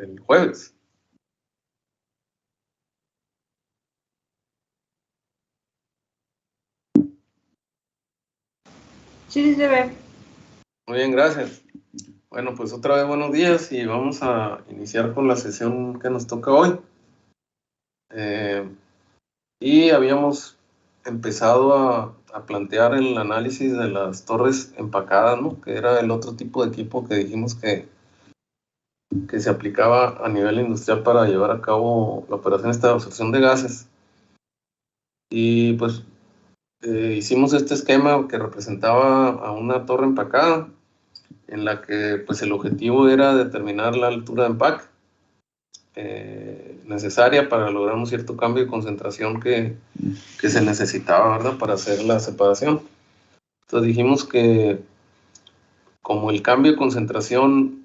el jueves. Sí, se ve. Muy bien, gracias. Bueno, pues otra vez buenos días y vamos a iniciar con la sesión que nos toca hoy. Y habíamos empezado a plantear el análisis de las torres empacadas, ¿no? Que era el otro tipo de equipo que dijimos que se aplicaba a nivel industrial para llevar a cabo la operación esta de absorción de gases. Y pues hicimos este esquema que representaba a una torre empacada, en la que pues el objetivo era determinar la altura de empaque necesaria para lograr un cierto cambio de concentración que se necesitaba, ¿verdad?, para hacer la separación. Entonces dijimos que como el cambio de concentración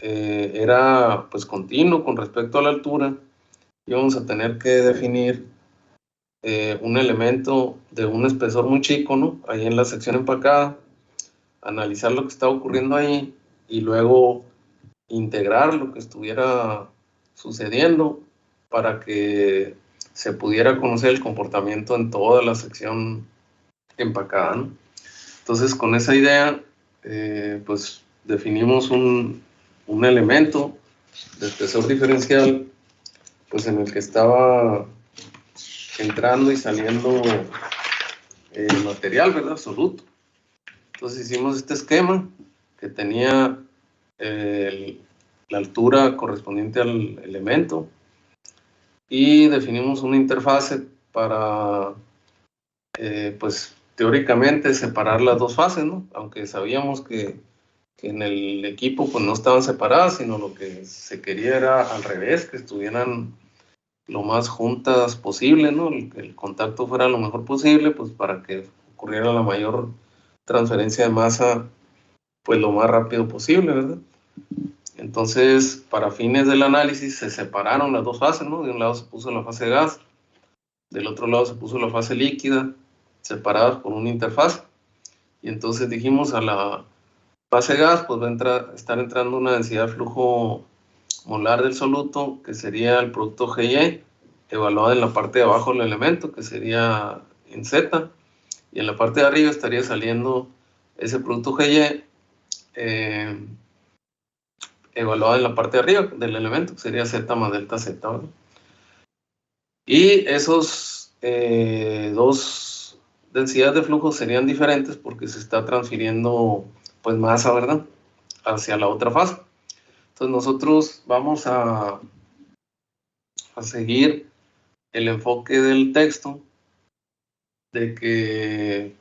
era pues continuo con respecto a la altura, íbamos a tener que definir un elemento de un espesor muy chico, ¿no?, ahí en la sección empacada, analizar lo que estaba ocurriendo ahí y luego integrar lo que estuviera sucediendo para que se pudiera conocer el comportamiento en toda la sección empacada, ¿no? Entonces, con esa idea, pues definimos un elemento de espesor diferencial, pues en el que estaba entrando y saliendo material, ¿verdad?, absoluto. Entonces hicimos este esquema que tenía la altura correspondiente al elemento y definimos una interfase para, pues teóricamente, separar las dos fases, ¿no? Aunque sabíamos que en el equipo pues no estaban separadas, sino lo que se quería era al revés, que estuvieran lo más juntas posible, ¿no? Que el contacto fuera lo mejor posible, pues para que ocurriera la mayor transferencia de masa pues lo más rápido posible, ¿verdad? Entonces, para fines del análisis se separaron las dos fases, ¿no? De un lado se puso la fase gas, del otro lado se puso la fase líquida, separadas por una interfaz. Y entonces dijimos, a la fase gas pues va a estar entrando una densidad de flujo molar del soluto, que sería el producto GY, evaluado en la parte de abajo del elemento, que sería en Z, y en la parte de arriba estaría saliendo ese producto GY evaluado en la parte de arriba del elemento, que sería Z más delta Z, ¿verdad? Y esos dos densidades de flujo serían diferentes porque se está transfiriendo pues masa, ¿verdad?, hacia la otra fase. Entonces nosotros vamos a seguir el enfoque del texto de que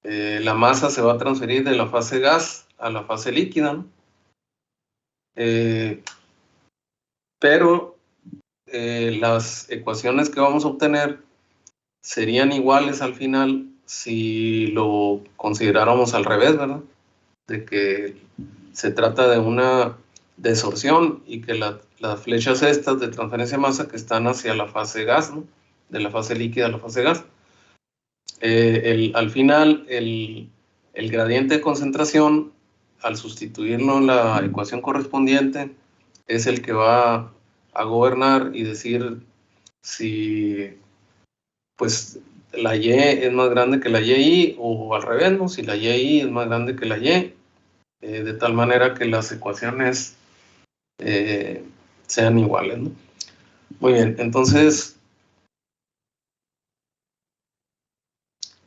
la masa se va a transferir de la fase gas a la fase líquida, ¿no? Pero las ecuaciones que vamos a obtener serían iguales al final si lo consideráramos al revés, ¿verdad? De que se trata de una desorción y que las flechas estas de transferencia de masa que están hacia la fase gas, ¿no?, de la fase líquida a la fase gas. Al final, el gradiente de concentración, al sustituirlo en la ecuación correspondiente, es el que va a gobernar y decir si pues la Y es más grande que la YI, o al revés, ¿no?, si la YI es más grande que la Y, de tal manera que las ecuaciones sean iguales, ¿no? Muy bien, entonces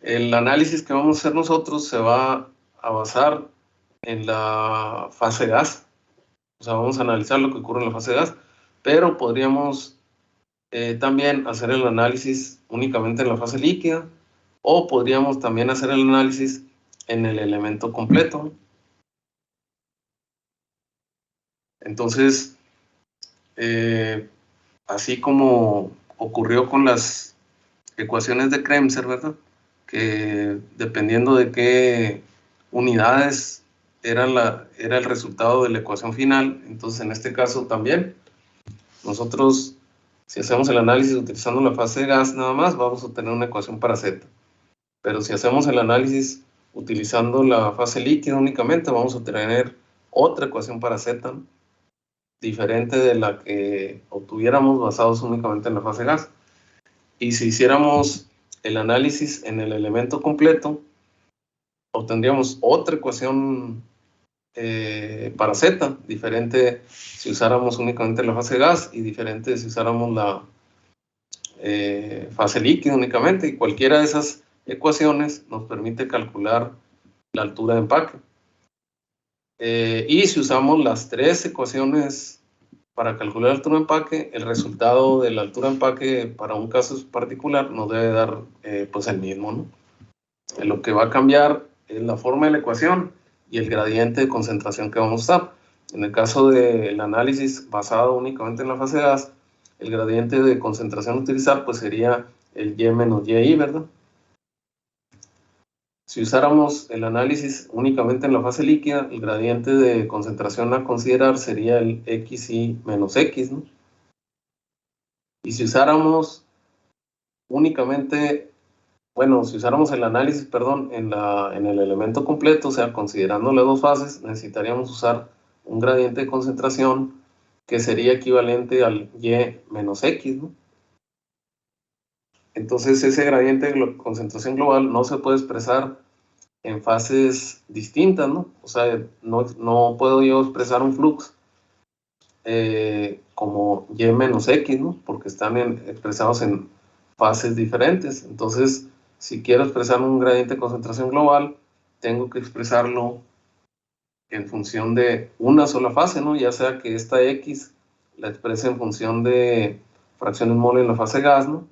el análisis que vamos a hacer nosotros se va a basar en la fase gas. O sea, vamos a analizar lo que ocurre en la fase gas, pero podríamos también hacer el análisis únicamente en la fase líquida, o podríamos también hacer el análisis en el elemento completo. Entonces, así como ocurrió con las ecuaciones de Kremser, ¿verdad?, que dependiendo de qué unidades era el resultado de la ecuación final, entonces en este caso también nosotros, si hacemos el análisis utilizando la fase de gas nada más, vamos a obtener una ecuación para Z. Pero si hacemos el análisis utilizando la fase líquida únicamente, vamos a obtener otra ecuación para Z, ¿no? diferente de la que obtuviéramos basados únicamente en la fase gas. Y si hiciéramos el análisis en el elemento completo, obtendríamos otra ecuación para Z, diferente si usáramos únicamente la fase gas y diferente si usáramos la fase líquida únicamente, y cualquiera de esas ecuaciones nos permite calcular la altura de empaque. Y si usamos las tres ecuaciones para calcular la altura de empaque, el resultado de la altura de empaque para un caso particular nos debe dar pues el mismo, ¿no? Lo que va a cambiar es la forma de la ecuación y el gradiente de concentración que vamos a usar. En el caso del análisis basado únicamente en la fase gas, el gradiente de concentración a utilizar pues sería el Y menos YI, ¿verdad? Si usáramos el análisis únicamente en la fase líquida, el gradiente de concentración a considerar sería el XY menos X, ¿no? Y si usáramos únicamente, bueno, si usáramos el análisis, perdón, en el elemento completo, o sea, considerando las dos fases, necesitaríamos usar un gradiente de concentración que sería equivalente al Y menos X, ¿no? Entonces, ese gradiente de concentración global no se puede expresar en fases distintas, ¿no? O sea, no puedo yo expresar un flux como Y menos X, ¿no? Porque están expresados en fases diferentes. Entonces, si quiero expresar un gradiente de concentración global, tengo que expresarlo en función de una sola fase, ¿no? Ya sea que esta X la exprese en función de fracciones mol en la fase gas, ¿no?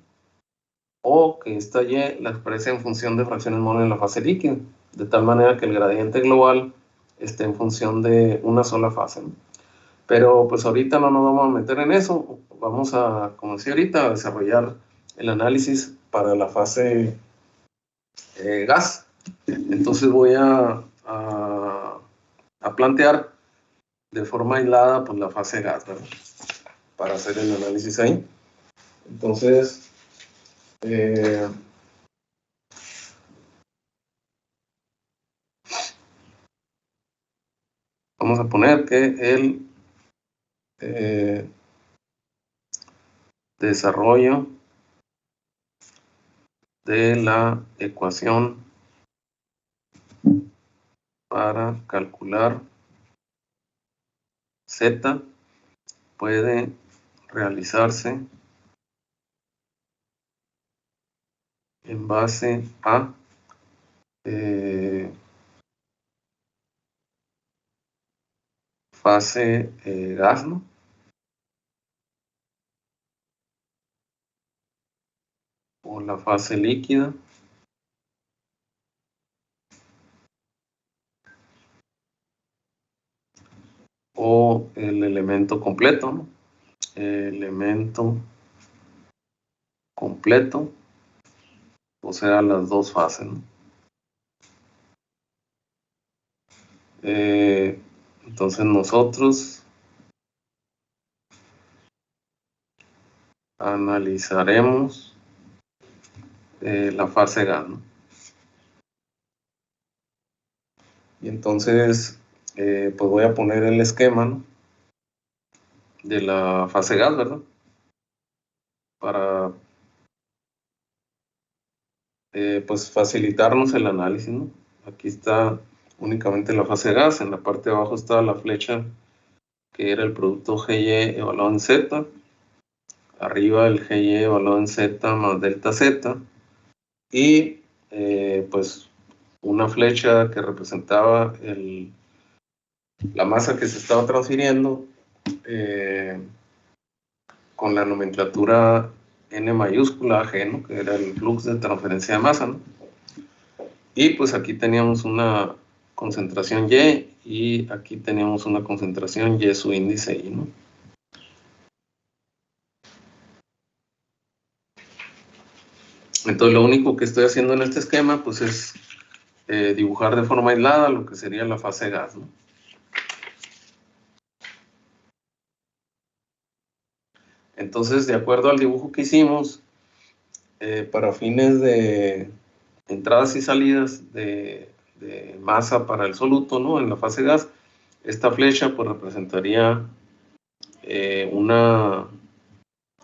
O que esta Y la exprese en función de fracciones mol en la fase líquida, de tal manera que el gradiente global esté en función de una sola fase, ¿no? Pero pues ahorita no nos vamos a meter en eso, vamos a, como decía ahorita, a desarrollar el análisis para la fase gas. Entonces voy a plantear de forma aislada pues la fase gas, ¿verdad? Para hacer el análisis ahí. Entonces, vamos a poner que el desarrollo de la ecuación para calcular Z puede realizarse en base a fase gas, ¿no? O la fase líquida. O el elemento completo, ¿no? Elemento completo, o sea, las dos fases, ¿no? Entonces nosotros analizaremos la fase gas, ¿no? Y entonces, pues voy a poner el esquema, ¿no? De la fase gas, ¿verdad? Para pues facilitarnos el análisis, ¿no? Aquí está únicamente la fase gas, en la parte de abajo está la flecha que era el producto GY evaluado en Z, arriba el GY evaluado en Z más delta Z, y pues una flecha que representaba la masa que se estaba transfiriendo con la nomenclatura N mayúscula G, ¿no? Que era el flux de transferencia de masa, ¿no? Y pues aquí teníamos una concentración Y y aquí teníamos una concentración Y su índice I, ¿no? Entonces lo único que estoy haciendo en este esquema pues es dibujar de forma aislada lo que sería la fase gas, ¿no? Entonces, de acuerdo al dibujo que hicimos, para fines de entradas y salidas de masa para el soluto, ¿no? En la fase gas, esta flecha pues representaría una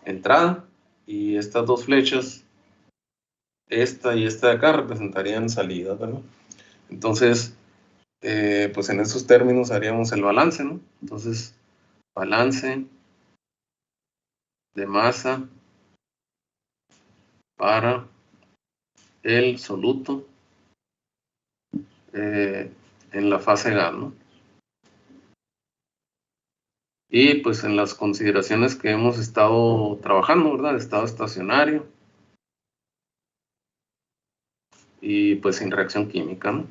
entrada, y estas dos flechas, esta y esta de acá, representarían salidas, ¿verdad? Entonces, pues en esos términos haríamos el balance, ¿no? Entonces, balance de masa para el soluto en la fase gas, ¿no? Y pues en las consideraciones que hemos estado trabajando, ¿verdad? Estado estacionario y pues sin reacción química, ¿no?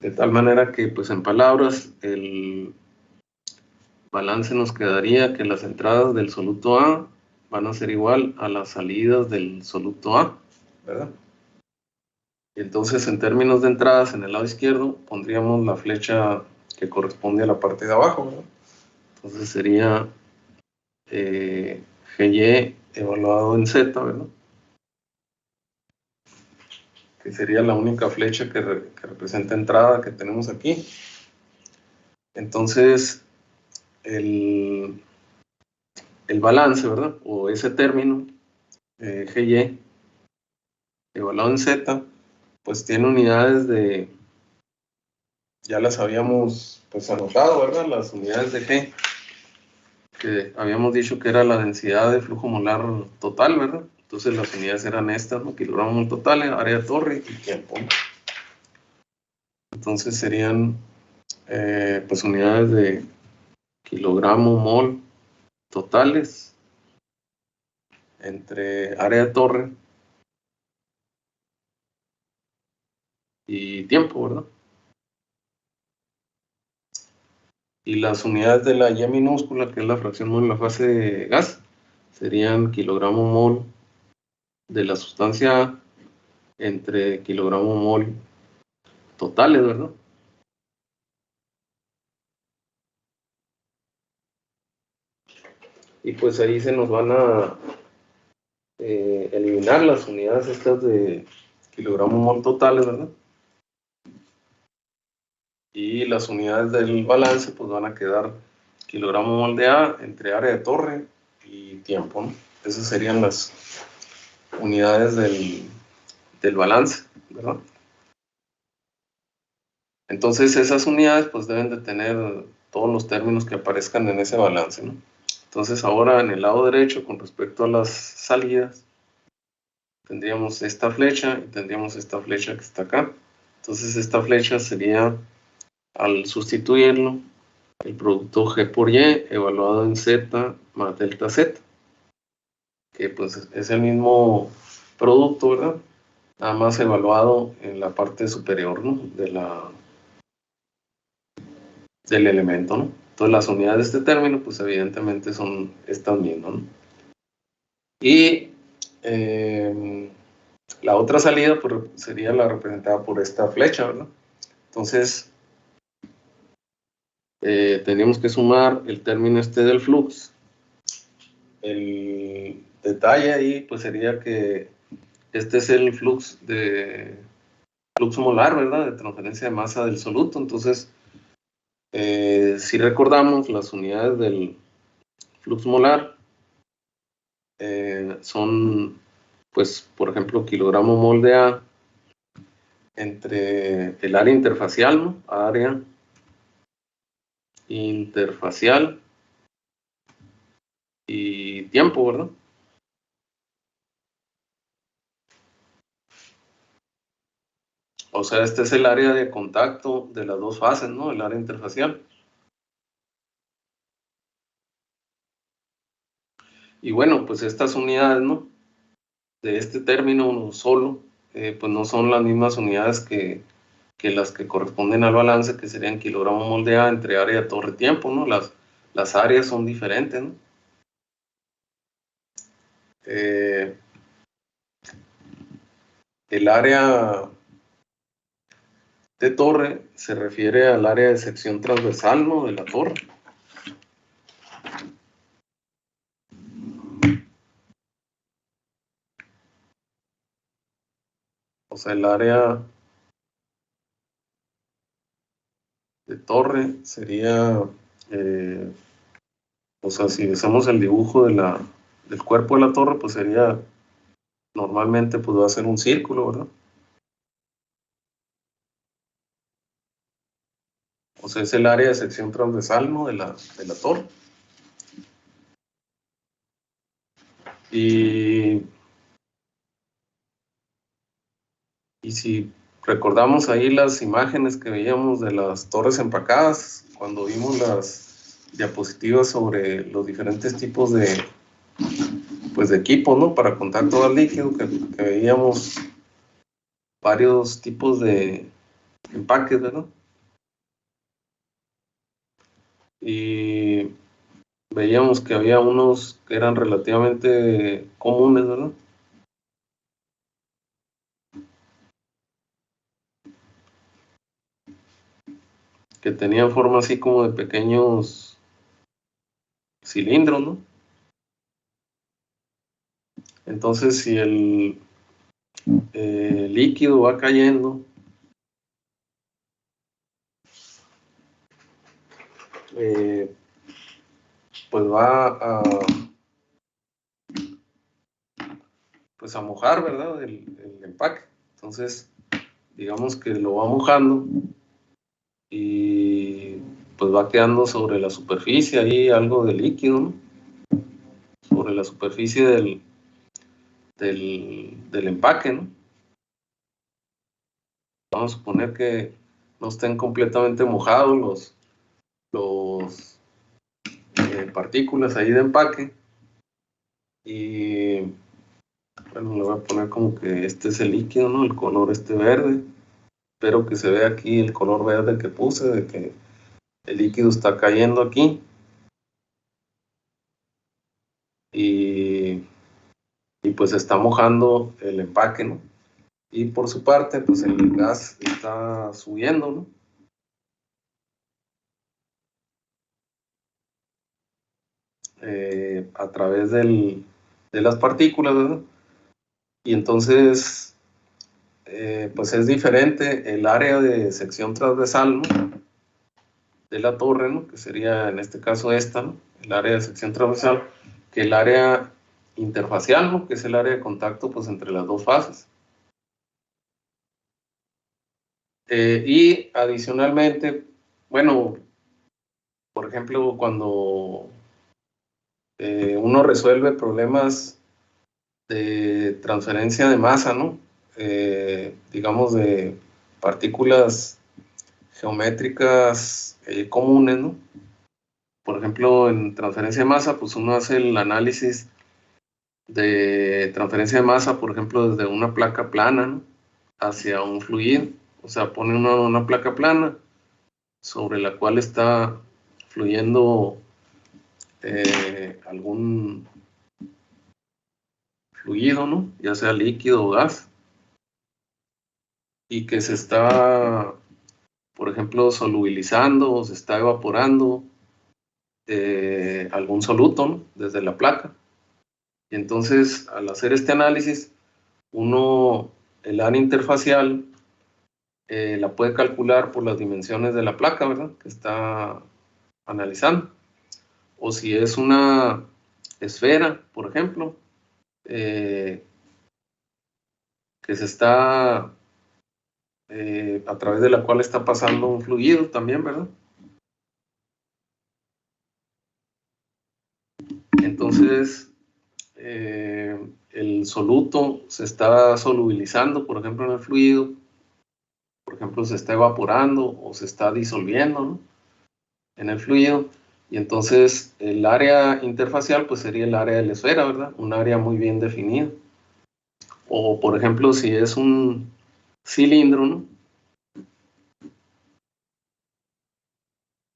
De tal manera que pues en palabras el balance nos quedaría que las entradas del soluto A van a ser igual a las salidas del soluto A, ¿verdad? Y entonces, en términos de entradas, en el lado izquierdo pondríamos la flecha que corresponde a la parte de abajo, ¿verdad? Entonces sería GY evaluado en Z, ¿verdad? Que sería la única flecha que representa entrada que tenemos aquí. Entonces, el balance, ¿verdad? O ese término, GY evaluado en Z, pues tiene unidades de, ya las habíamos pues anotado, ¿verdad? Las unidades de G, que habíamos dicho que era la densidad de flujo molar total, ¿verdad? Entonces las unidades eran estas, ¿no? Kilogramo mol total, área de torre y tiempo, ¿no? Entonces serían pues unidades de kilogramo mol totales entre área de torre y tiempo, ¿verdad? Y las unidades de la Y minúscula, que es la fracción mol en la fase de gas, serían kilogramo mol de la sustancia A entre kilogramo mol totales, ¿verdad? Y pues ahí se nos van a eliminar las unidades estas de kilogramo mol totales, ¿verdad? Y las unidades del balance pues van a quedar kilogramo mol de A entre área de torre y tiempo, ¿no? Esas serían las unidades del balance, ¿verdad? Entonces esas unidades pues deben de tener todos los términos que aparezcan en ese balance, ¿no? Entonces ahora en el lado derecho, con respecto a las salidas, tendríamos esta flecha y tendríamos esta flecha que está acá. Entonces esta flecha sería, al sustituirlo, el producto G por Y evaluado en Z más delta Z, que pues es el mismo producto, ¿verdad? Nada más evaluado en la parte superior, ¿no? Del elemento, ¿no? Entonces las unidades de este término, pues evidentemente son estas mismas, ¿no? Y la otra salida pues, sería la representada por esta flecha, ¿verdad? Entonces, tendríamos que sumar el término este del flux. El detalle ahí pues sería que este es el flux molar, ¿verdad? De transferencia de masa del soluto. Entonces, si recordamos, las unidades del flux molar son, pues, por ejemplo, kilogramo mol de A entre el área interfacial, ¿no? Área interfacial y tiempo, ¿verdad? O sea, este es el área de contacto de las dos fases, ¿no? El área interfacial. Y bueno, pues estas unidades, ¿no? De este término solo, pues no son las mismas unidades que las que corresponden al balance, que serían kilogramo mol de A entre área de torre tiempo, ¿no? Las áreas son diferentes, ¿no? El área de torre se refiere al área de sección transversal, ¿no? De la torre. O sea, el área torre sería, o sea, si hacemos el dibujo del cuerpo de la torre, pues sería, normalmente pues va a ser un círculo, ¿verdad? O sea, es el área de sección transversal, ¿no? de la torre. Y si recordamos ahí las imágenes que veíamos de las torres empacadas, cuando vimos las diapositivas sobre los diferentes tipos de equipos, ¿no? Para contacto al líquido, que veíamos varios tipos de empaques, ¿verdad? Y veíamos que había unos que eran relativamente comunes, ¿verdad? Que tenían forma así como de pequeños cilindros, ¿no? Entonces, si el líquido va cayendo, pues va a mojar, ¿verdad? El empaque. Entonces, digamos que lo va mojando y pues va quedando sobre la superficie ahí algo de líquido, ¿no? Sobre la superficie del empaque, ¿no? Vamos a suponer que no estén completamente mojados los partículas ahí de empaque. Y bueno, le voy a poner como que este es el líquido, ¿no? El color verde. Espero que se vea aquí el color verde que puse, de que el líquido está cayendo aquí. Y pues está mojando el empaque, ¿no? Y por su parte, pues el gas está subiendo, ¿no? A través de las partículas, ¿verdad? Y entonces, pues es diferente el área de sección transversal, ¿no? De la torre, ¿no? Que sería en este caso esta, ¿no? El área de sección transversal, que el área interfacial, ¿no? Que es el área de contacto, pues entre las dos fases. Y adicionalmente, bueno, por ejemplo, cuando uno resuelve problemas de transferencia de masa, ¿no? Digamos de partículas geométricas comunes, ¿no? Por ejemplo, en transferencia de masa, pues uno hace el análisis de transferencia de masa, por ejemplo, desde una placa plana, ¿no? Hacia un fluido. O sea, pone una placa plana sobre la cual está fluyendo algún fluido, ¿no? Ya sea líquido o gas, y que se está, por ejemplo, solubilizando o se está evaporando algún soluto, ¿no? Desde la placa. Y entonces, al hacer este análisis, el área interfacial la puede calcular por las dimensiones de la placa, ¿verdad? Que está analizando. O si es una esfera, por ejemplo, que se está, a través de la cual está pasando un fluido también, ¿verdad? Entonces, el soluto se está solubilizando, por ejemplo, en el fluido, por ejemplo, se está evaporando o se está disolviendo, ¿no? En el fluido, y entonces el área interfacial pues sería el área de la esfera, ¿verdad? Un área muy bien definida. O por ejemplo, si es un cilindro, ¿no?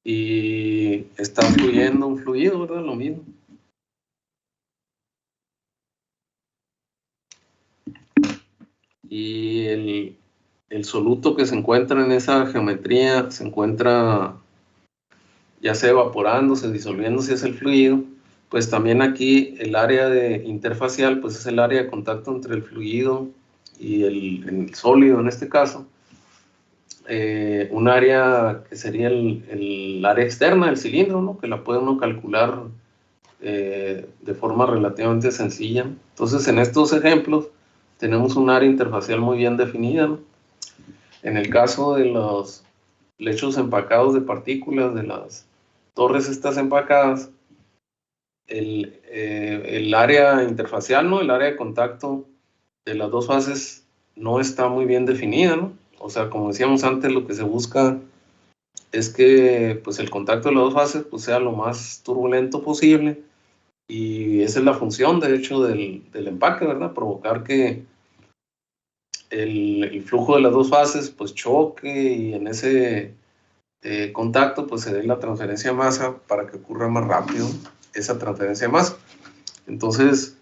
Y está fluyendo un fluido, ¿verdad? Lo mismo. Y el soluto que se encuentra en esa geometría se encuentra ya sea evaporándose, disolviéndose, es el fluido. Pues también aquí el área de interfacial pues es el área de contacto entre el fluido y el sólido en este caso. un área que sería el área externa del cilindro, ¿no? Que la puede uno calcular de forma relativamente sencilla. Entonces, en estos ejemplos tenemos un área interfacial muy bien definida, ¿no? En el caso de los lechos empacados de partículas, de las torres estas empacadas, el área interfacial, ¿no? El área de contacto de las dos fases no está muy bien definida, ¿no? O sea, como decíamos antes, lo que se busca es que pues, el contacto de las dos fases pues, sea lo más turbulento posible, y esa es la función, de hecho, del empaque, ¿verdad? Provocar que el flujo de las dos fases pues choque, y en ese contacto pues se dé la transferencia de masa para que ocurra más rápido esa transferencia de masa. Entonces,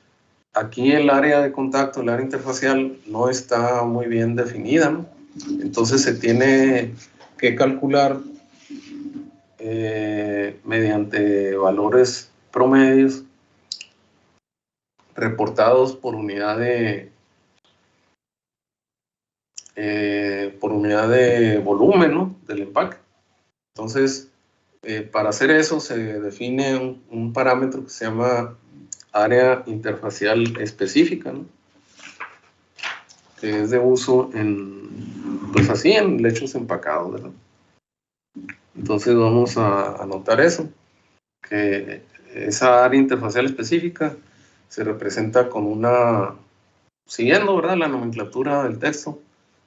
aquí el área de contacto, el área interfacial, no está muy bien definida, ¿no? Entonces se tiene que calcular mediante valores promedios reportados por unidad de volumen, ¿no? Del empaque. Entonces, para hacer eso se define un parámetro que se llama área interfacial específica, ¿no? Que es de uso pues así, en lechos empacados, ¿verdad? Entonces vamos a anotar eso, que esa área interfacial específica se representa con una, siguiendo, ¿verdad?, la nomenclatura del texto,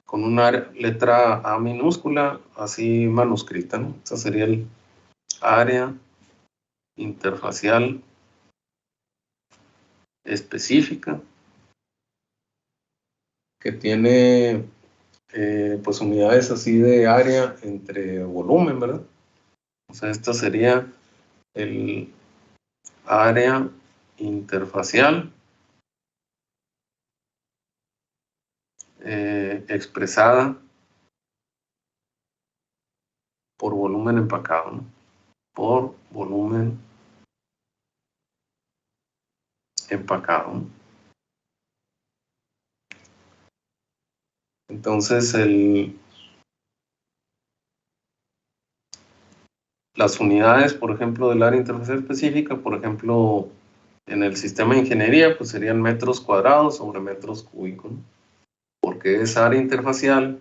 con una letra A minúscula, así manuscrita, ¿no? Esa sería el área interfacial específica, que tiene pues unidades así de área entre volumen, ¿verdad? O sea, esta sería el área interfacial expresada por volumen empacado, ¿no? Por volumen empacado, ¿no? Entonces, las unidades, por ejemplo, del área interfacial específica, por ejemplo, en el sistema de ingeniería, pues serían metros cuadrados sobre metros cúbicos, ¿no? Porque es área interfacial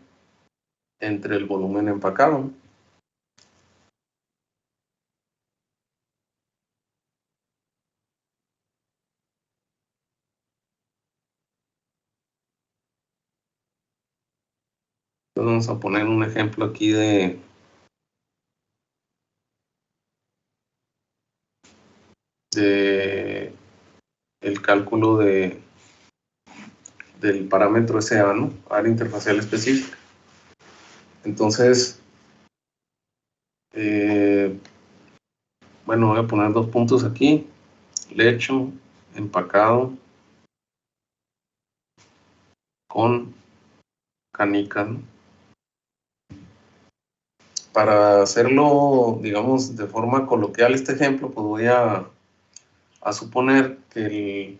entre el volumen empacado, ¿no? Entonces vamos a poner un ejemplo aquí de el cálculo del parámetro SA, ¿no? Área interfacial específica. Entonces, bueno, voy a poner dos puntos aquí: lecho empacado con canica, ¿no? Para hacerlo, digamos, de forma coloquial este ejemplo, pues voy a suponer que el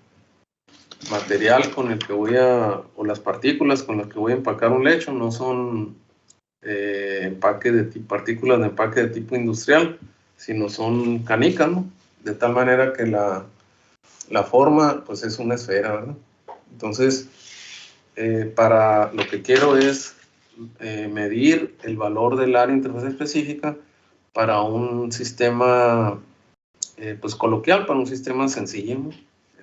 material con el que o las partículas con las que voy a empacar un lecho no son partículas de empaque de tipo industrial, sino son canicas, ¿no? De tal manera que la forma pues es una esfera, ¿verdad? Entonces, para lo que quiero es medir el valor del área interfacial específica para un sistema pues coloquial, para un sistema sencillo, ¿no?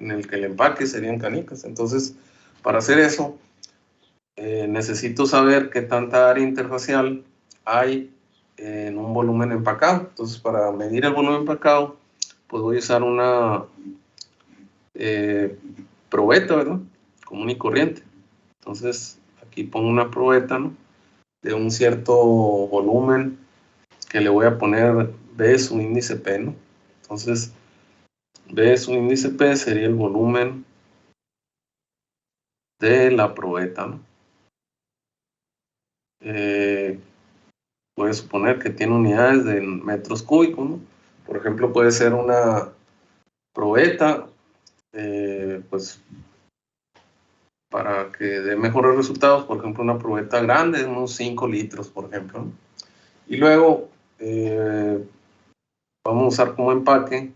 En el que el empaque serían canicas. Entonces, para hacer eso, necesito saber qué tanta área interfacial hay en un volumen empacado. Entonces, para medir el volumen empacado, pues voy a usar una probeta, ¿verdad? Común y corriente. Entonces, aquí pongo una probeta, ¿no? De un cierto volumen que le voy a poner B es un índice P, ¿no? Entonces, B es un índice P, sería el volumen de la probeta, ¿no? Voy a suponer que tiene unidades de metros cúbicos, ¿no? Por ejemplo, puede ser una probeta, pues para que dé mejores resultados. Por ejemplo, una probeta grande, unos 5 litros, por ejemplo. Y luego vamos a usar como empaque,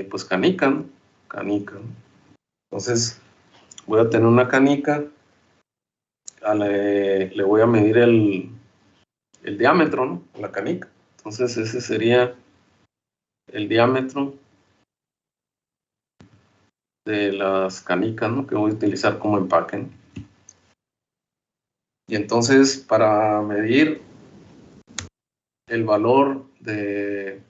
pues canica, ¿no? Canica, ¿no? Entonces, voy a tener una canica, le voy a medir el diámetro, ¿no? La canica. Entonces, ese sería el diámetro de las canicas, ¿no? Que voy a utilizar como empaque, ¿no? Y entonces, para medir el valor del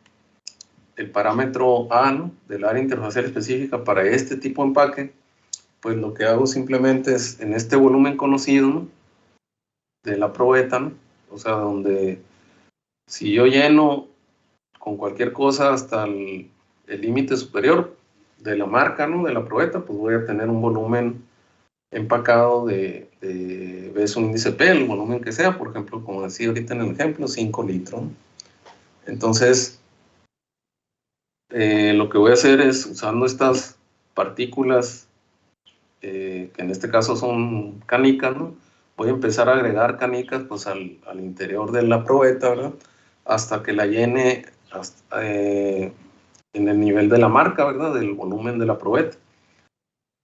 parámetro A, ¿no? Del área interfacial específica para este tipo de empaque, pues lo que hago simplemente es en este volumen conocido, ¿no? De la probeta, ¿no? O sea, donde si yo lleno con cualquier cosa hasta el límite superior de la marca, ¿no? De la probeta, pues voy a tener un volumen empacado de ves un índice P, el volumen que sea, por ejemplo, como decía ahorita en el ejemplo, 5 litros, ¿no? Entonces, lo que voy a hacer es, usando estas partículas, que en este caso son canicas, ¿no? Voy a empezar a agregar canicas pues, al interior de la probeta, ¿verdad? Hasta que la llene en el nivel de la marca, ¿verdad? Del volumen de la probeta.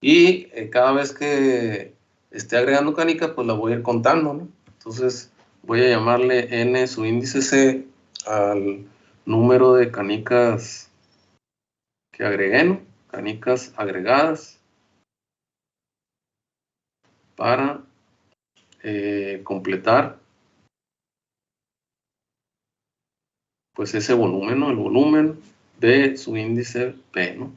Y cada vez que esté agregando canicas, pues la voy a ir contando, ¿no? Entonces voy a llamarle n su índice C al número de canicas que agregué, ¿no? Canicas agregadas para completar pues ese volumen, ¿no? El volumen de su índice P, ¿no?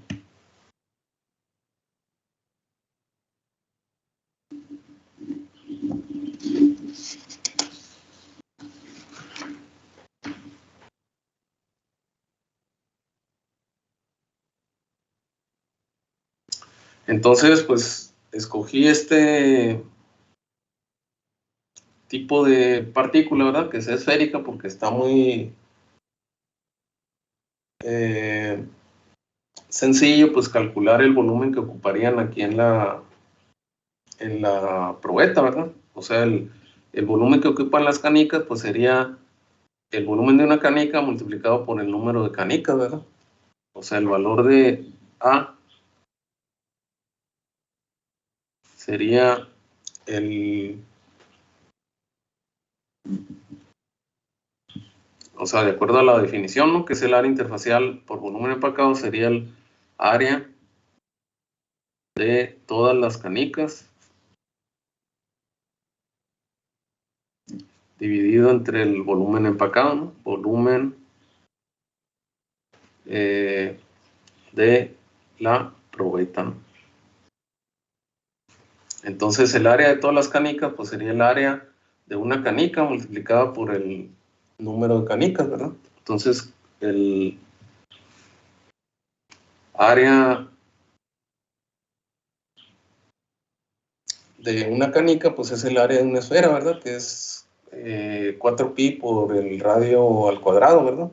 Entonces, pues escogí este tipo de partícula, ¿verdad? Que es esférica porque está muy sencillo, pues calcular el volumen que ocuparían aquí en la probeta, ¿verdad? O sea, el volumen que ocupan las canicas, pues sería el volumen de una canica multiplicado por el número de canicas, ¿verdad? O sea, el valor de A sería o sea, de acuerdo a la definición, ¿no? Que es el área interfacial por volumen empacado, sería el área de todas las canicas dividido entre el volumen empacado, ¿no? Volumen de la probeta, ¿no? Entonces el área de todas las canicas pues sería el área de una canica multiplicada por el número de canicas, ¿verdad? Entonces el área de una canica pues es el área de una esfera, ¿verdad? Que es 4pi por el radio al cuadrado, ¿verdad?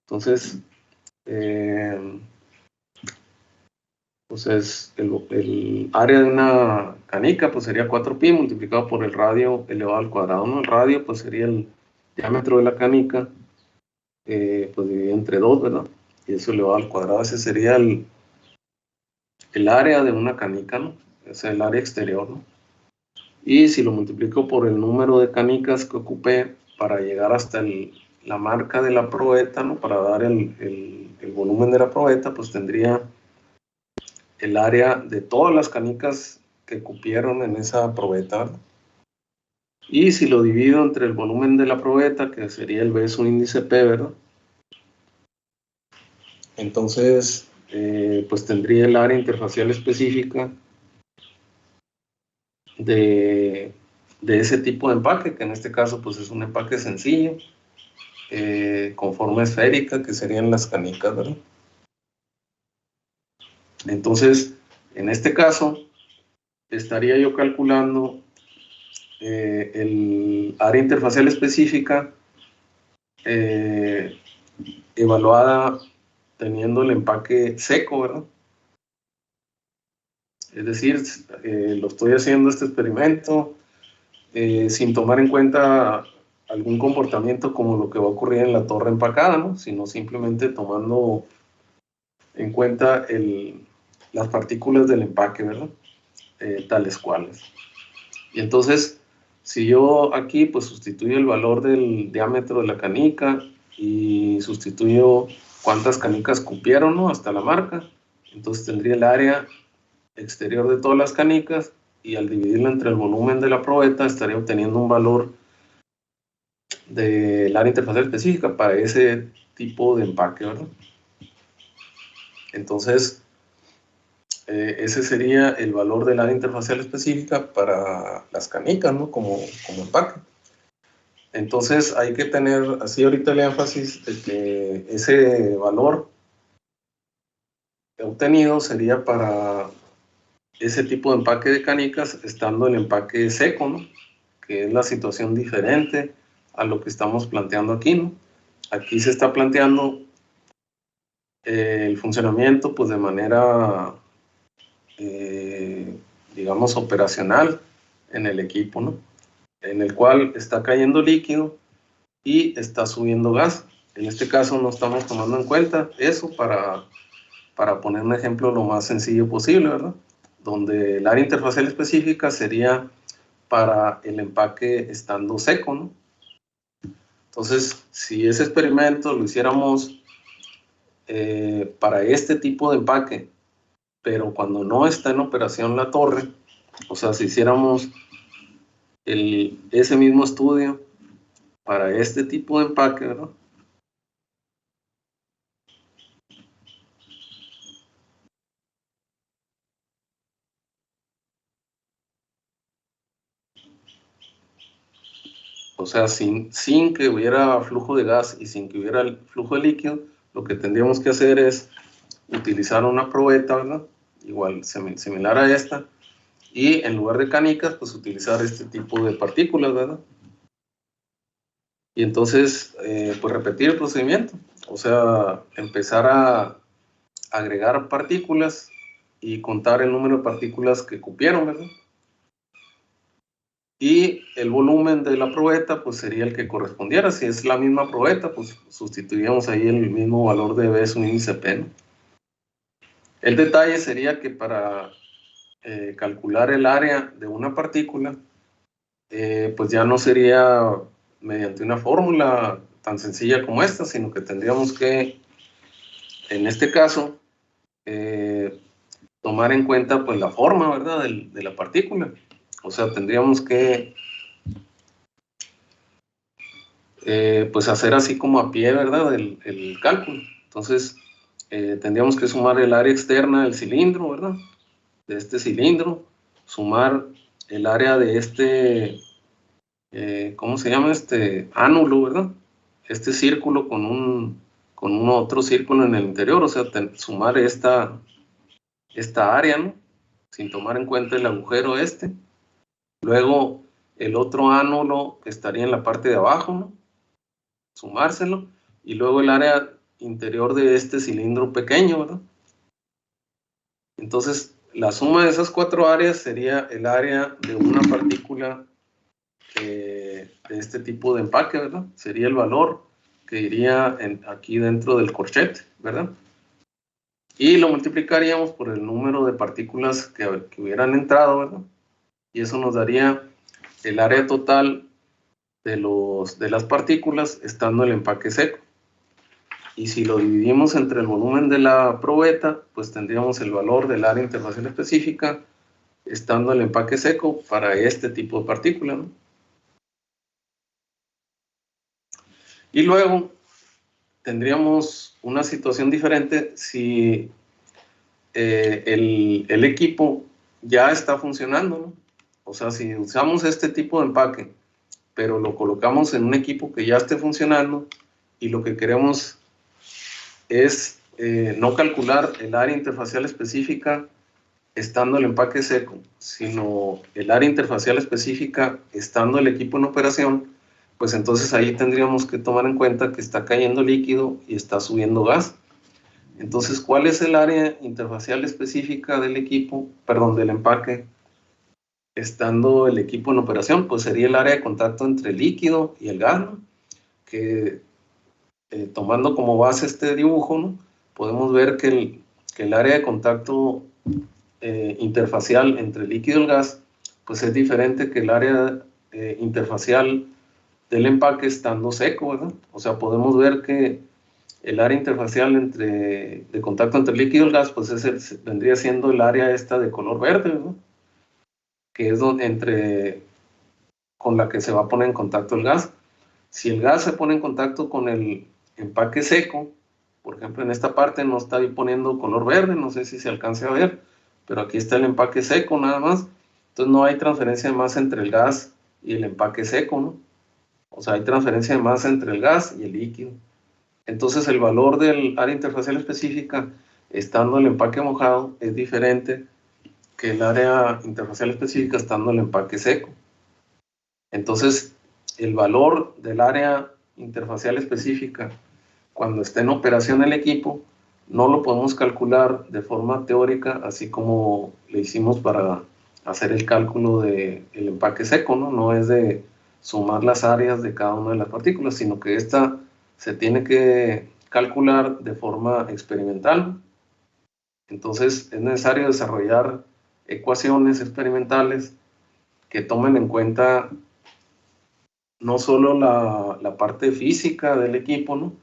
Entonces, pues es el área de una canica pues sería 4pi multiplicado por el radio elevado al cuadrado, ¿no? El radio pues sería el diámetro de la canica, pues dividido entre 2, ¿verdad? Y eso elevado al cuadrado, ese sería el área de una canica, ¿no? Es el área exterior, ¿no? Y si lo multiplico por el número de canicas que ocupé para llegar hasta la marca de la probeta, ¿no? Para dar el volumen de la probeta, pues tendría el área de todas las canicas que cupieron en esa probeta, ¿verdad? Y si lo divido entre el volumen de la probeta, que sería el B su índice P, ¿verdad? Entonces, pues tendría el área interfacial específica de ese tipo de empaque, que en este caso pues es un empaque sencillo, con forma esférica, que serían las canicas, ¿verdad? Entonces, en este caso, estaría yo calculando el área interfacial específica evaluada teniendo el empaque seco, ¿verdad? Es decir, lo estoy haciendo este experimento sin tomar en cuenta algún comportamiento como lo que va a ocurrir en la torre empacada, ¿no? Sino simplemente tomando en cuenta las partículas del empaque, ¿verdad? Tales cuales. Y entonces, si yo aquí pues sustituyo el valor del diámetro de la canica y sustituyo cuántas canicas cupieron, ¿no? Hasta la marca, entonces tendría el área exterior de todas las canicas y al dividirlo entre el volumen de la probeta estaría obteniendo un valor del área interfacial específica para ese tipo de empaque, ¿verdad? Entonces, ese sería el valor del área interfacial específica para las canicas, ¿no? Como empaque. Entonces hay que tener así ahorita el énfasis de que ese valor obtenido sería para ese tipo de empaque de canicas estando el empaque seco, ¿no? Que es la situación diferente a lo que estamos planteando aquí, ¿no? Aquí se está planteando el funcionamiento pues de manera digamos operacional en el equipo, ¿no? En el cual está cayendo líquido y está subiendo gas. En este caso no estamos tomando en cuenta eso para poner un ejemplo lo más sencillo posible, ¿verdad? Donde el área interfacial específica sería para el empaque estando seco, ¿no? Entonces, si ese experimento lo hiciéramos para este tipo de empaque, pero cuando no está en operación la torre, o sea, si hiciéramos ese mismo estudio para este tipo de empaque, ¿verdad? O sea, sin que hubiera flujo de gas y sin que hubiera el flujo de líquido, lo que tendríamos que hacer es utilizar una probeta, ¿verdad? Igual, similar a esta, y en lugar de canicas, pues utilizar este tipo de partículas, ¿verdad? Y entonces, pues repetir el procedimiento, o sea, empezar a agregar partículas y contar el número de partículas que cupieron, ¿verdad? Y el volumen de la probeta, pues sería el que correspondiera. Si es la misma probeta, pues sustituiríamos ahí el mismo valor de B sub índice P, ¿no? El detalle sería que para calcular el área de una partícula, pues ya no sería mediante una fórmula tan sencilla como esta, sino que tendríamos que, en este caso, tomar en cuenta pues la forma, ¿verdad?, de la partícula. O sea, tendríamos que pues hacer así como a pie, ¿verdad?, el cálculo. Entonces, tendríamos que sumar el área externa del cilindro, ¿verdad?, de este cilindro, sumar el área de este, ¿cómo se llama? Este ánulo, ¿verdad? Este círculo con un otro círculo en el interior, o sea, sumar esta área, ¿no? Sin tomar en cuenta el agujero este. Luego, el otro ánulo que estaría en la parte de abajo, ¿no? Sumárselo. Y luego el área interior de este cilindro pequeño, ¿verdad? Entonces, la suma de esas cuatro áreas sería el área de una partícula de este tipo de empaque, ¿verdad? Sería el valor que iría aquí dentro del corchete, ¿verdad? Y lo multiplicaríamos por el número de partículas que hubieran entrado, ¿verdad? Y eso nos daría el área total de las partículas estando el empaque seco. Y si lo dividimos entre el volumen de la probeta, pues tendríamos el valor del área interfacial específica estando el empaque seco para este tipo de partícula, ¿no? Y luego tendríamos una situación diferente si el equipo ya está funcionando, ¿no? O sea, si usamos este tipo de empaque, pero lo colocamos en un equipo que ya esté funcionando y lo que queremos es no calcular el área interfacial específica estando el empaque seco, sino el área interfacial específica estando el equipo en operación, pues entonces ahí tendríamos que tomar en cuenta que está cayendo líquido y está subiendo gas. Entonces, ¿cuál es el área interfacial específica del equipo, perdón, del empaque, estando el equipo en operación? Pues sería el área de contacto entre el líquido y el gas, ¿no? Que tomando como base este dibujo, ¿no? Podemos ver que el área de contacto interfacial entre el líquido y el gas, pues es diferente que el área interfacial del empaque estando seco, ¿verdad? O sea, podemos ver que el área interfacial de contacto entre el líquido y el gas, pues vendría siendo el área esta de color verde, ¿verdad? Que es con la que se va a poner en contacto el gas. Si el gas se pone en contacto con el empaque seco, por ejemplo, en esta parte no está ahí poniendo color verde, no sé si se alcance a ver, pero aquí está el empaque seco nada más. Entonces no hay transferencia de masa entre el gas y el empaque seco, ¿no? O sea, hay transferencia de masa entre el gas y el líquido. Entonces el valor del área interfacial específica, estando el empaque mojado, es diferente que el área interfacial específica estando el empaque seco. Entonces, el valor del área interfacial específica cuando esté en operación el equipo, no lo podemos calcular de forma teórica, así como le hicimos para hacer el cálculo del empaque seco, ¿no? No es de sumar las áreas de cada una de las partículas, sino que esta se tiene que calcular de forma experimental. Entonces, es necesario desarrollar ecuaciones experimentales que tomen en cuenta no solo la parte física del equipo, ¿no?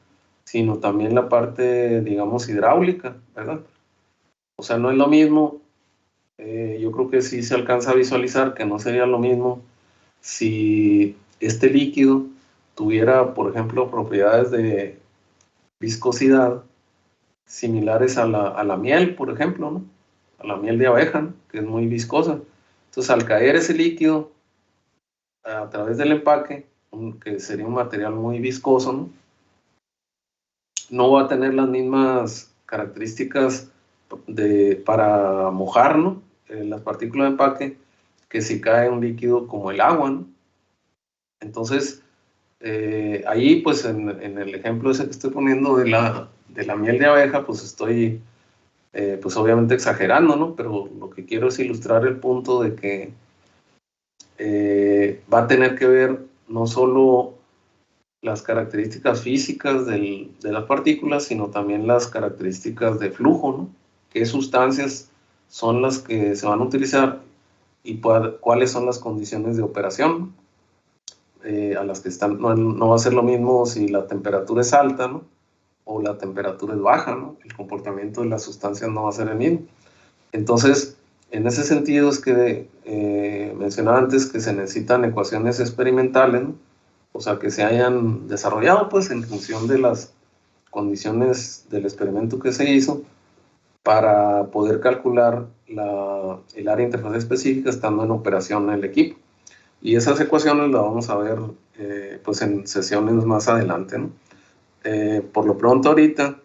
Sino también la parte, digamos, hidráulica, ¿verdad? O sea, no es lo mismo, yo creo que sí se alcanza a visualizar que no sería lo mismo si este líquido tuviera, por ejemplo, propiedades de viscosidad similares a la miel, por ejemplo, ¿no? A la miel de abeja, ¿no? Que es muy viscosa. Entonces, al caer ese líquido a través del empaque, que sería un material muy viscoso, ¿no? No va a tener las mismas características para mojar, ¿no? Las partículas de empaque, que si cae un líquido como el agua, ¿no? Entonces, ahí pues en el ejemplo ese que estoy poniendo de la miel de abeja, pues estoy pues obviamente exagerando, ¿no? Pero lo que quiero es ilustrar el punto de que va a tener que ver no solo las características físicas de las partículas, sino también las características de flujo, ¿no? ¿Qué sustancias son las que se van a utilizar y cuáles son las condiciones de operación a las que están? No va a ser lo mismo si la temperatura es alta, ¿no? O la temperatura es baja, ¿no? El comportamiento de las sustancias no va a ser el mismo. Entonces, en ese sentido es que mencionaba antes que se necesitan ecuaciones experimentales, ¿no? O sea, que se hayan desarrollado pues en función de las condiciones del experimento que se hizo para poder calcular el área interfaz específica estando en operación el equipo. Y esas ecuaciones las vamos a ver pues en sesiones más adelante, ¿no? Por lo pronto ahorita,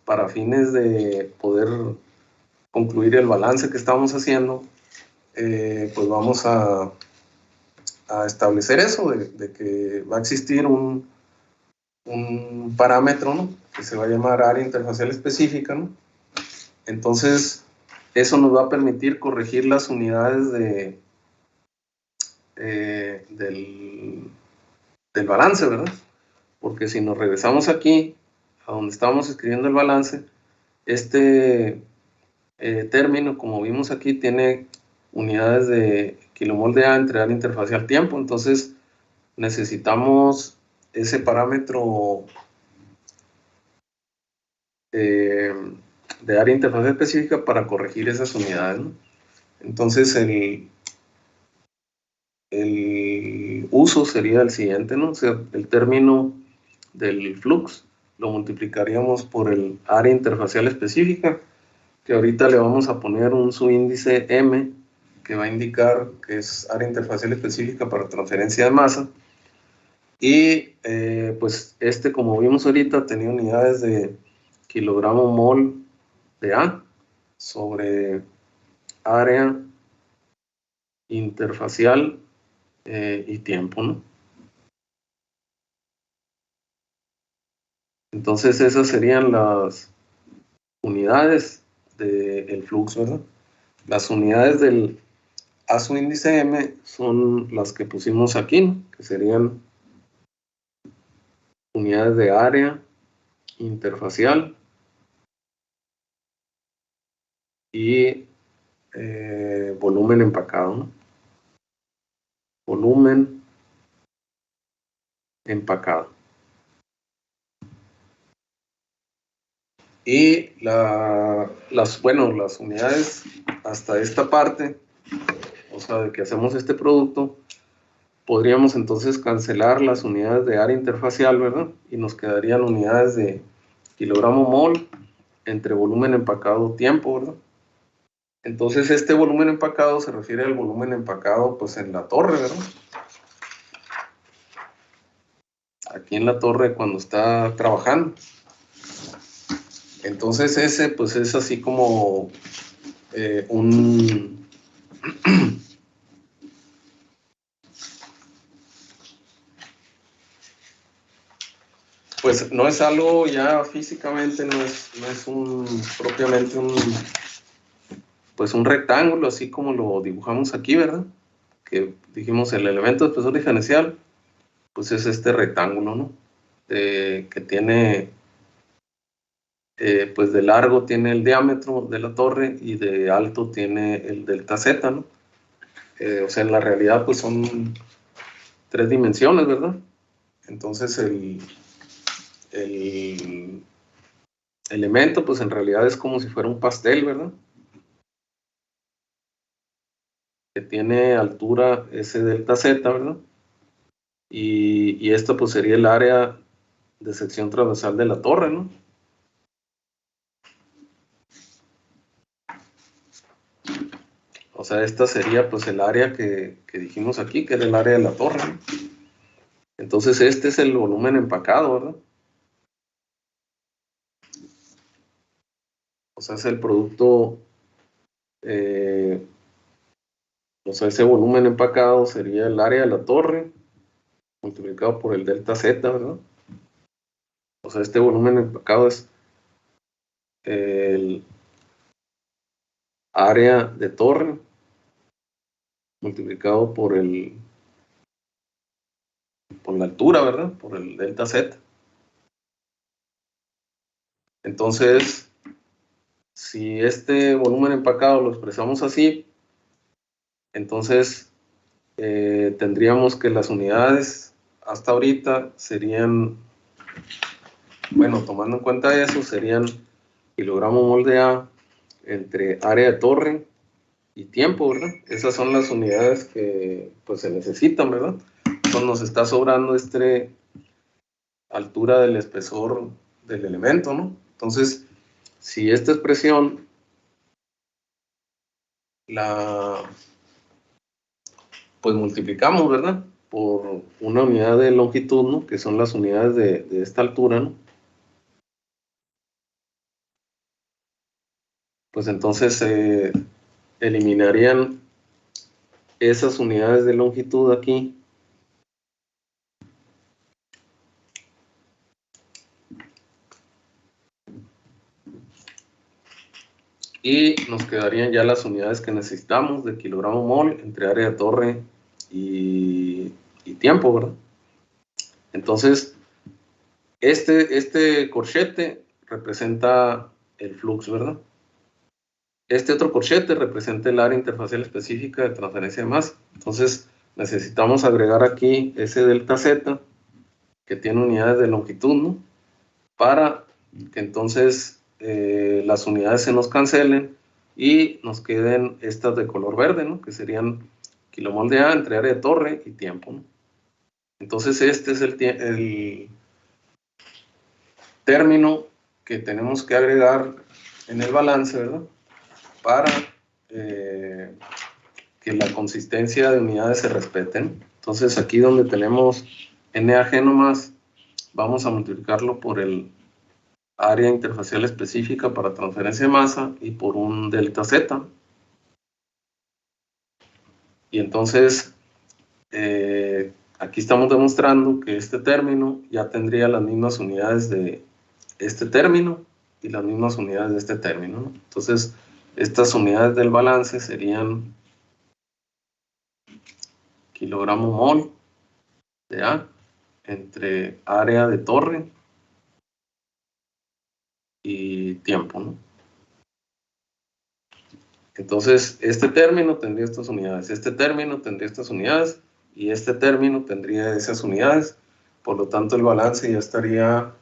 para fines de poder concluir el balance que estamos haciendo, pues vamos a establecer eso, de que va a existir un parámetro, ¿no? Que se va a llamar área interfacial específica, ¿no? Entonces, eso nos va a permitir corregir las unidades del balance, ¿verdad? Porque si nos regresamos aquí, a donde estábamos escribiendo el balance, este término, como vimos aquí, tiene unidades de kilomol de A entre área interfacial tiempo, entonces necesitamos ese parámetro de área interfaz específica para corregir esas unidades, ¿no? Entonces el uso sería el siguiente, ¿no? O sea, el término del flux lo multiplicaríamos por el área interfacial específica, que ahorita le vamos a poner un subíndice M, que va a indicar que es área interfacial específica para transferencia de masa. Y pues como vimos ahorita, tenía unidades de kilogramo mol de A sobre área interfacial y tiempo, ¿no? Entonces esas serían unidades del flux, ¿verdad? Las unidades del a su índice m son las que pusimos aquí, ¿no? Que serían unidades de área interfacial y volumen empacado, ¿no? Volumen empacado. Y las unidades hasta esta parte, o sea, de que hacemos este producto, podríamos entonces cancelar las unidades de área interfacial, ¿verdad? Y nos quedarían unidades de kilogramo mol entre volumen empacado tiempo, ¿verdad? Entonces este volumen empacado se refiere al volumen empacado pues en la torre, ¿verdad? Aquí en la torre cuando está trabajando. Entonces ese pues es así como pues no es algo ya físicamente, no es propiamente un rectángulo, así como lo dibujamos aquí, ¿verdad? Que dijimos el elemento de espesor diferencial, pues es este rectángulo, ¿no? Que tiene, pues de largo tiene el diámetro de la torre y de alto tiene el delta Z, ¿no? O sea, en la realidad pues son 3 dimensiones, ¿verdad? Entonces el elemento pues en realidad es como si fuera un pastel, ¿verdad? Que tiene altura S delta Z, ¿verdad? Y esto pues sería el área de sección transversal de la torre, ¿no? O sea, esta sería pues el área que dijimos aquí, que era el área de la torre, ¿no? Entonces este es el volumen empacado, ¿verdad? O sea, es el producto, o sea, ese volumen empacado sería el área de la torre multiplicado por el delta Z, ¿verdad? O sea, este volumen empacado es el área de torre multiplicado por la altura, ¿verdad? Por el delta Z. Entonces, si este volumen empacado lo expresamos así, entonces tendríamos que las unidades hasta ahorita serían, bueno, tomando en cuenta eso, serían kilogramo mol de A entre área de torre y tiempo, ¿verdad? Esas son las unidades que pues se necesitan, ¿verdad? Entonces nos está sobrando altura del espesor del elemento, ¿no? Entonces, si esta expresión pues multiplicamos, ¿verdad? Por una unidad de longitud, ¿no? Que son las unidades de esta altura, ¿no? Pues entonces eliminarían esas unidades de longitud aquí. Y nos quedarían ya las unidades que necesitamos de kilogramo mol entre área de torre y tiempo, ¿verdad? Entonces, este corchete representa el flux, ¿verdad? Este otro corchete representa el área interfacial específica de transferencia de masa. Entonces, necesitamos agregar aquí ese delta Z, que tiene unidades de longitud, ¿no? Para que entonces las unidades se nos cancelen y nos queden estas de color verde, ¿no? Que serían kilomol de A entre área de torre y tiempo, ¿no? Entonces este es el término que tenemos que agregar en el balance, ¿verdad? Para que la consistencia de unidades se respeten. Entonces aquí donde tenemos NAG nomás, vamos a multiplicarlo por el área interfacial específica para transferencia de masa y por un delta Z. Y entonces, aquí estamos demostrando que este término ya tendría las mismas unidades de este término, y las mismas unidades de este término, ¿no? Entonces, estas unidades del balance serían kilogramo mol de A entre área de torre y tiempo, ¿no? Entonces, este término tendría estas unidades, este término tendría estas unidades, y este término tendría esas unidades. Por lo tanto, el balance ya estaría,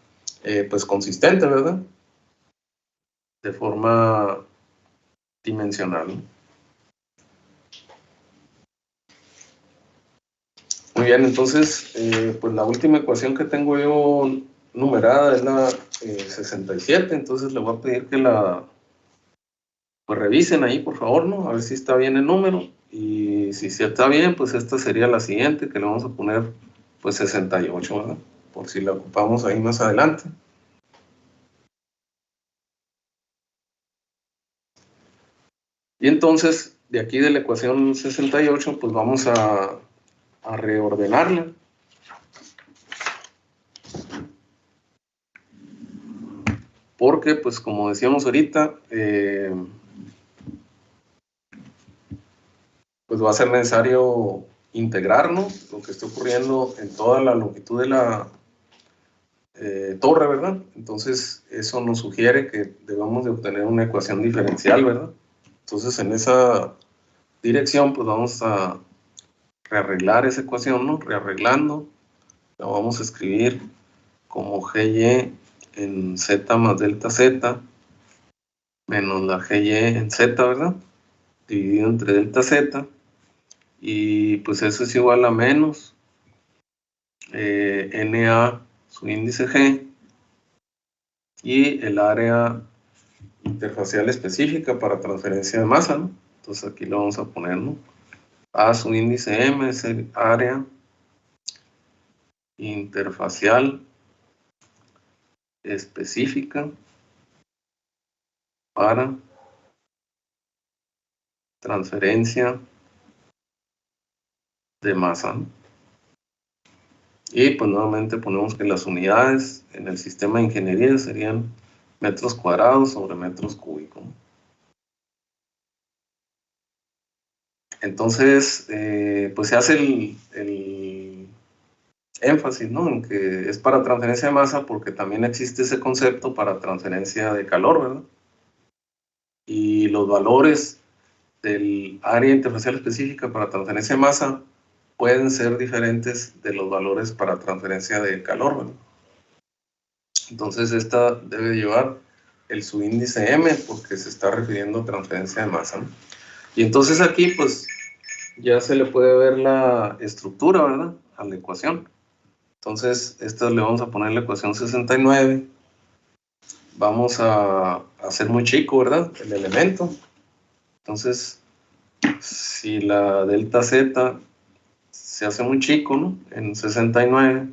pues, consistente, ¿verdad? De forma dimensional, ¿no? Muy bien, entonces, pues la última ecuación que tengo yo numerada es la 67, entonces le voy a pedir que la pues revisen ahí, por favor, ¿no? A ver si está bien el número, y si está bien, pues esta sería la siguiente, que le vamos a poner, pues 68, ¿verdad? Por si la ocupamos ahí más adelante. Y entonces, de aquí de la ecuación 68, pues vamos a reordenarla. Porque, pues como decíamos ahorita, pues va a ser necesario integrarnos lo que esté ocurriendo en toda la longitud de la torre, ¿verdad? Entonces, eso nos sugiere que debemos de obtener una ecuación diferencial, ¿verdad? Entonces, en esa dirección, pues vamos a rearreglar esa ecuación, ¿no? Rearreglando, la vamos a escribir como GY en Z más delta Z menos la GY en Z, ¿verdad? Dividido entre delta Z, y pues eso es igual a menos NA, su índice G, y el área interfacial específica para transferencia de masa, ¿no? Entonces aquí lo vamos a poner, ¿no? A su índice M es el área interfacial específica para transferencia de masa, ¿no? Y pues nuevamente ponemos que las unidades en el sistema de ingeniería serían metros cuadrados sobre metros cúbicos, ¿no? Entonces, pues se hace el énfasis, ¿no? En que es para transferencia de masa, porque también existe ese concepto para transferencia de calor, ¿verdad? Y los valores del área interfacial específica para transferencia de masa pueden ser diferentes de los valores para transferencia de calor, ¿verdad? Entonces esta debe llevar el subíndice M porque se está refiriendo a transferencia de masa, ¿no? Y entonces aquí pues ya se le puede ver la estructura, ¿verdad? A la ecuación. Entonces esta le vamos a poner la ecuación 69. Vamos a hacer muy chico, ¿verdad? El elemento. Entonces, si la delta Z se hace muy chico, ¿no? En 69,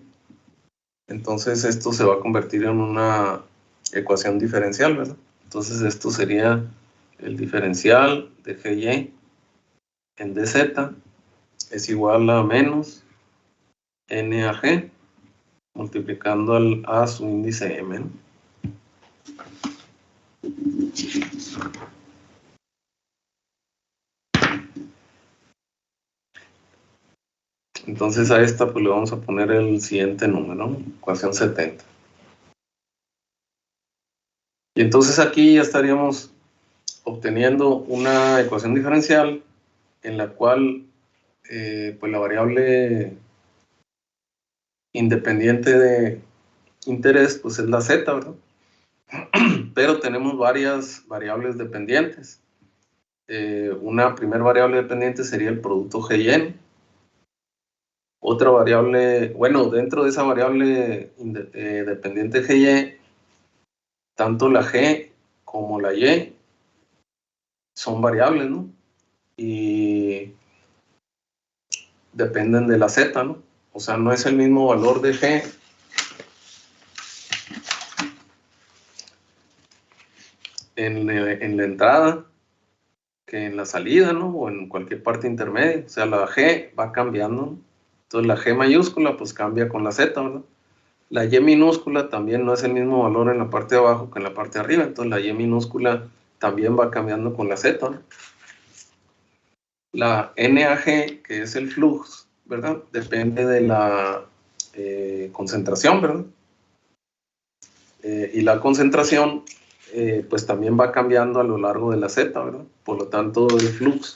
entonces esto se va a convertir en una ecuación diferencial, ¿verdad? Entonces esto sería el diferencial de GY en DZ es igual a menos NAG multiplicando a su índice M, ¿no? Entonces a esta pues le vamos a poner el siguiente número, ¿no? Ecuación 70. Y entonces aquí ya estaríamos obteniendo una ecuación diferencial en la cual pues la variable independiente de interés pues es la Z, ¿verdad? Pero tenemos varias variables dependientes. Una primera variable dependiente sería el producto GY. Otra variable, bueno, dentro de esa variable dependiente GY, tanto la G como la Y son variables, ¿no? Y dependen de la Z, ¿no? O sea, no es el mismo valor de G en la entrada que en la salida, ¿no? O en cualquier parte intermedia. O sea, la G va cambiando, ¿no? Entonces la G mayúscula pues cambia con la Z, ¿verdad? La Y minúscula también no es el mismo valor en la parte de abajo que en la parte de arriba, entonces la Y minúscula también va cambiando con la Z, ¿no? La NAG, que es el flux, ¿verdad? Depende de la concentración, ¿verdad? Y la concentración, pues también va cambiando a lo largo de la Z, ¿verdad? Por lo tanto, el flux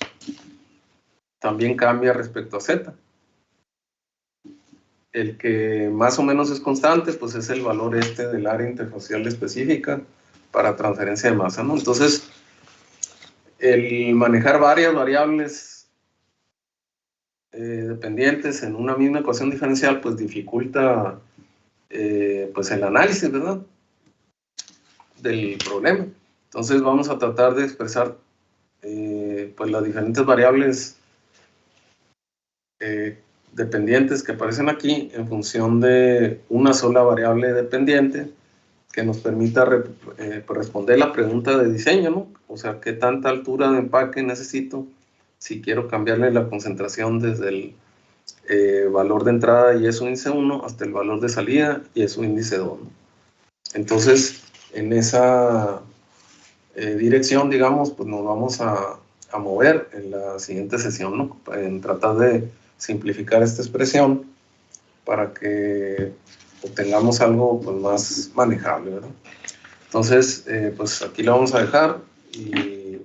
también cambia respecto a Z. El que más o menos es constante, pues es el valor del área interfacial específica para transferencia de masa, ¿no? Entonces, el manejar varias variables dependientes en una misma ecuación diferencial, pues dificulta pues el análisis, ¿verdad? Del problema. Entonces vamos a tratar de expresar pues las diferentes variables dependientes que aparecen aquí en función de una sola variable dependiente que nos permita responder la pregunta de diseño, ¿no? O sea, ¿qué tanta altura de empaque necesito si quiero cambiarle la concentración desde el valor de entrada y es su índice 1 hasta el valor de salida y es su índice 2, ¿no? Entonces, en esa dirección, digamos, pues nos vamos a mover en la siguiente sesión, ¿no? En tratar de simplificar esta expresión para que obtengamos algo pues, más manejable, ¿verdad? Entonces, pues aquí lo vamos a dejar y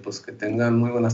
pues que tengan muy buenas